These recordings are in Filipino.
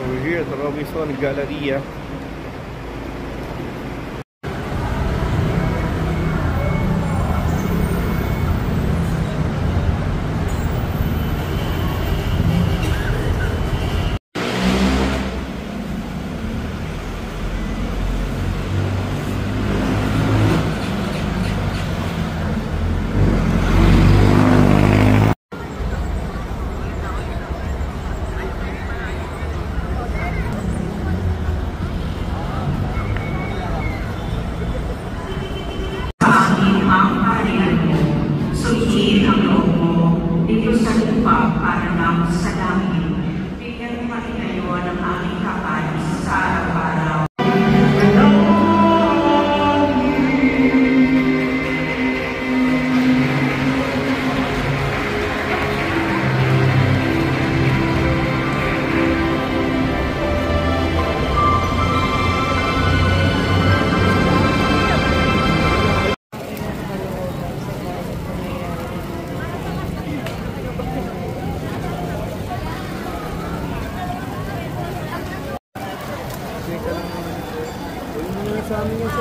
We're here at the Robinson Galleria. Para nang sa langit, bigyan mo ngayon ang aming kapanis sa araw-araw. Sa amin yung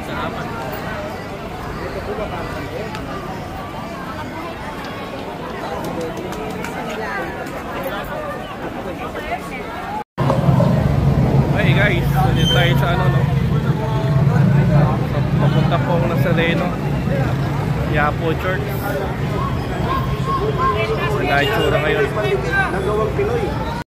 Salamat. ito po ba Hey guys, dito tayo sa ano no? Papunta po ako na sa Leno Yapo Church. Wala itsura ngayon. Nagawang Pinoy.